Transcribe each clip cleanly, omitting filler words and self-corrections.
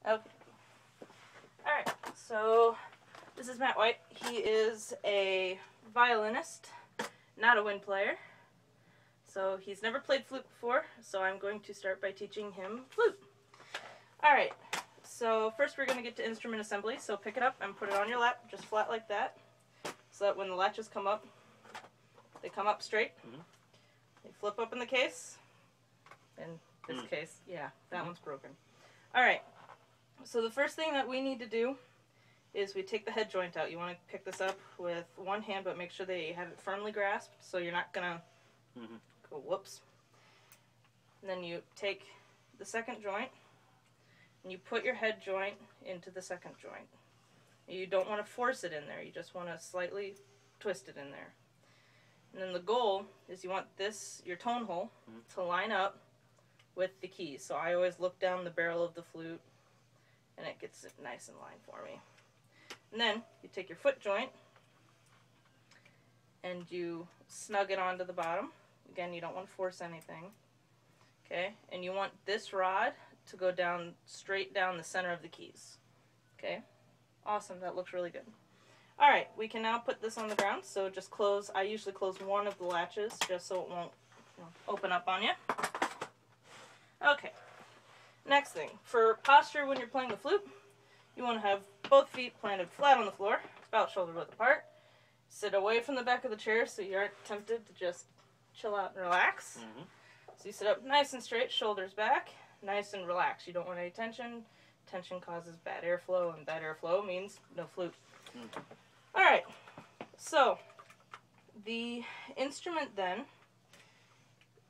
Okay. Alright, so this is Matt White. He is a violinist, not a wind player. So he's never played flute before, so I'm going to start by teaching him flute. Alright, so first we're going to get to instrument assembly. So pick it up and put it on your lap, just flat like that, so that when the latches come up, they come up straight. They flip open the case. In this case, yeah, that one's broken. Alright, so the first thing that we need to do is we take the head joint out. You want to pick this up with one hand, but make sure that you have it firmly grasped so you're not going to go whoops. And then you take the second joint and you put your head joint into the second joint. You don't want to force it in there. You just want to slightly twist it in there. And then the goal is you want this, your tone hole, to line up with the keys. So I always look down the barrel of the flute and it gets it nice in line for me. And then you take your foot joint and you snug it onto the bottom. Again, you don't want to force anything. Okay? And you want this rod to go down, straight down the center of the keys. Okay? Awesome, that looks really good. Alright, we can now put this on the ground, so just close, I usually close one of the latches just so it won't open up on you. Okay, next thing, for posture when you're playing the flute, you want to have both feet planted flat on the floor, about shoulder width apart. Sit away from the back of the chair so you aren't tempted to just chill out and relax. So you sit up nice and straight, shoulders back, nice and relaxed. You don't want any tension. Tension causes bad airflow, and bad airflow means no flute. Alright, so the instrument then,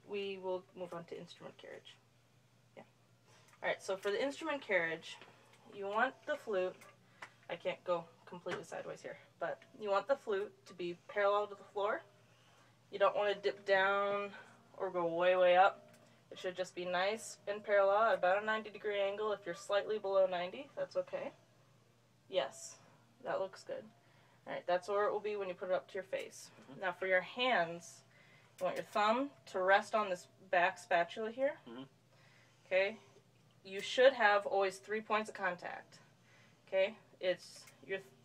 we will move on to instrument carriage. Yeah. Alright, so for the instrument carriage, you want the flute, I can't go completely sideways here, but you want the flute to be parallel to the floor. You don't want to dip down or go way, way up. It should just be nice and parallel at about a 90-degree angle. If you're slightly below 90, that's okay. Yes, that looks good. Alright, that's where it will be when you put it up to your face. Now for your hands, you want your thumb to rest on this back spatula here. Okay? You should have always 3 points of contact. Okay? It's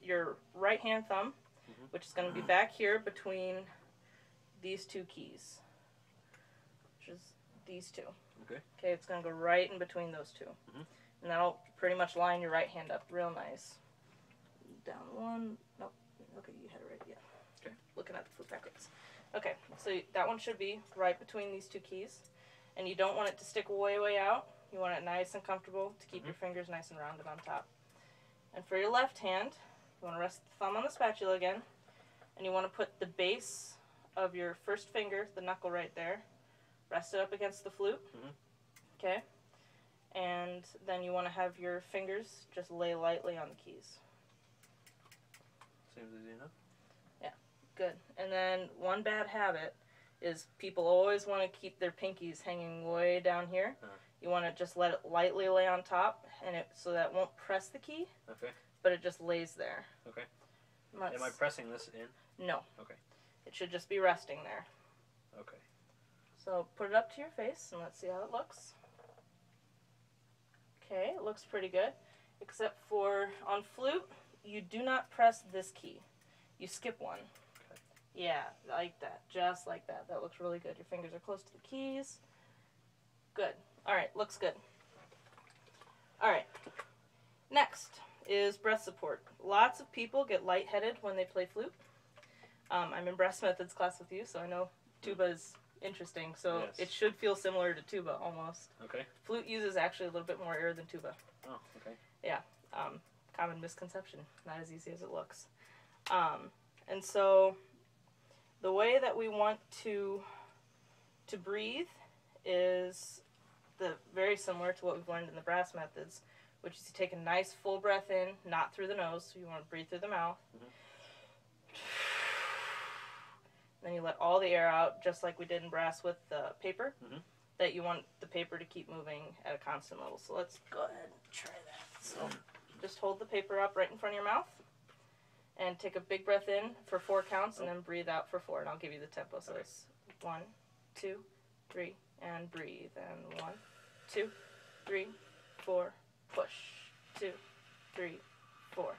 your right hand thumb, which is going to be back here between these two keys, which is these two. Okay, it's going to go right in between those two. And that'll pretty much line your right hand up real nice. Down one. Nope. Okay, you had it right. Yeah. Okay. Looking at the flute backwards. Okay, so that one should be right between these two keys. And you don't want it to stick way, way out. You want it nice and comfortable to keep your fingers nice and rounded on top. And for your left hand, you want to rest the thumb on the spatula again. And you want to put the base of your first finger, the knuckle right there, rest it up against the flute. Okay? And then you want to have your fingers just lay lightly on the keys. Seems easy enough. Yeah, good. And then one bad habit is people always want to keep their pinkies hanging way down here. You want to just let it lightly lay on top, and so that it won't press the key. Okay. But it just lays there. Okay. Am I pressing this in? No. Okay. It should just be resting there. Okay. So put it up to your face, and let's see how it looks. Okay, it looks pretty good. Except for, on flute, you do not press this key. You skip one. Okay. Yeah, like that. Just like that. That looks really good. Your fingers are close to the keys. Good. Alright, looks good. Alright. Next is breath support. Lots of people get lightheaded when they play flute. I'm in brass methods class with you, so I know tuba is interesting. So it should feel similar to tuba almost. Okay. Flute uses actually a little bit more air than tuba. Oh, okay. Yeah. Common misconception. Not as easy as it looks. And so the way that we want to breathe is very similar to what we've learned in the brass methods, which is to take a nice full breath in, not through the nose, so you want to breathe through the mouth. Then you let all the air out, just like we did in brass with the paper, that you want the paper to keep moving at a constant level. So let's go ahead and try that. So just hold the paper up right in front of your mouth, and take a big breath in for 4 counts, and then breathe out for 4, and I'll give you the tempo. So it's 1, 2, 3, and breathe, and 1, 2, 3, 4, push. 2, 3, 4.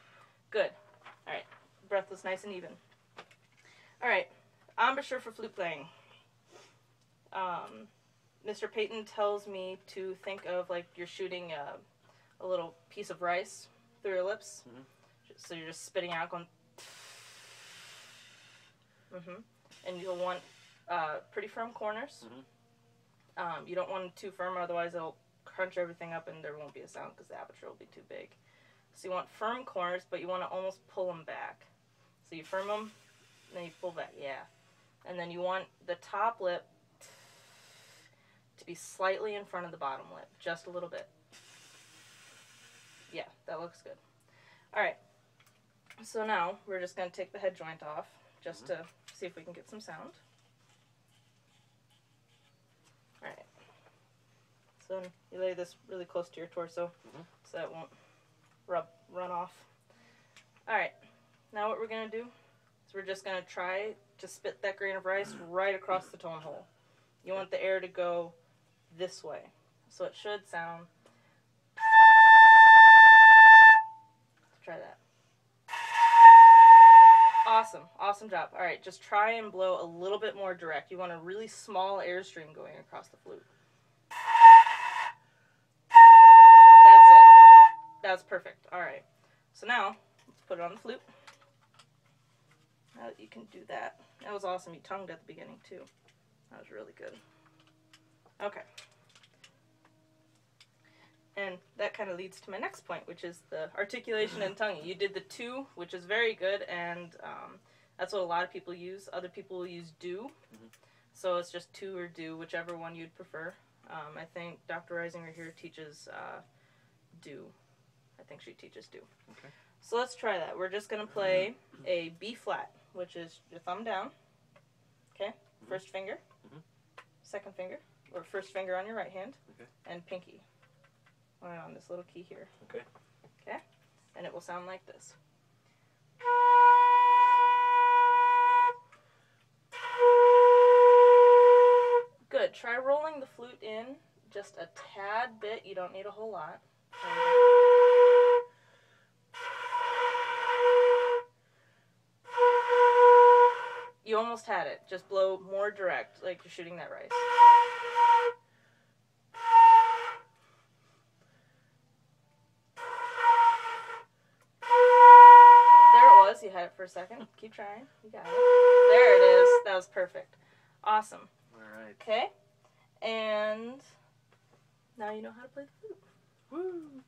Good. All right. Breath was nice and even. All right. Embouchure for flute playing. Mr. Peyton tells me to think of like you're shooting a little piece of rice through your lips. Mm-hmm. So you're just spitting out, going. Mm-hmm. And you'll want pretty firm corners. Mm-hmm. You don't want them too firm, otherwise it'll crunch everything up and there won't be a sound because the aperture will be too big. So you want firm corners, but you want to almost pull them back. So you firm them, then you pull back, yeah. And then you want the top lip to be slightly in front of the bottom lip, just a little bit. Yeah, that looks good. All right. So now we're just going to take the head joint off just to see if we can get some sound. All right. So you lay this really close to your torso so it won't run off. All right. Now what we're going to do is we're just going to try to spit that grain of rice right across the tone hole. You want the air to go this way. So it should sound. Let's try that. Awesome. Awesome job. All right, just try and blow a little bit more direct. You want a really small airstream going across the flute. That's it. That's perfect. All right. So now, let's put it on the flute. Now that you can do that. That was awesome. You tongued at the beginning, too. That was really good. Okay. And that kind of leads to my next point, which is the articulation and tonguing. You did the 2, which is very good, and that's what a lot of people use. Other people will use do. Mm-hmm. So it's just 2 or do, whichever one you'd prefer. I think Dr. Reisinger here teaches do. I think she teaches do. Okay. So let's try that. We're just going to play a B flat, which is your thumb down. Okay? Mm-hmm. First finger. Mm-hmm. Second finger. Or first finger on your right hand. Okay. And pinky. On this little key here. Okay. Okay? And it will sound like this. Good. Try rolling the flute in just a tad bit. You don't need a whole lot. You almost had it. Just blow more direct, like you're shooting that rice. You had it for a second. Keep trying. You got it. There it is. That was perfect. Awesome. All right. Okay. And now you know how to play the flute. Woo!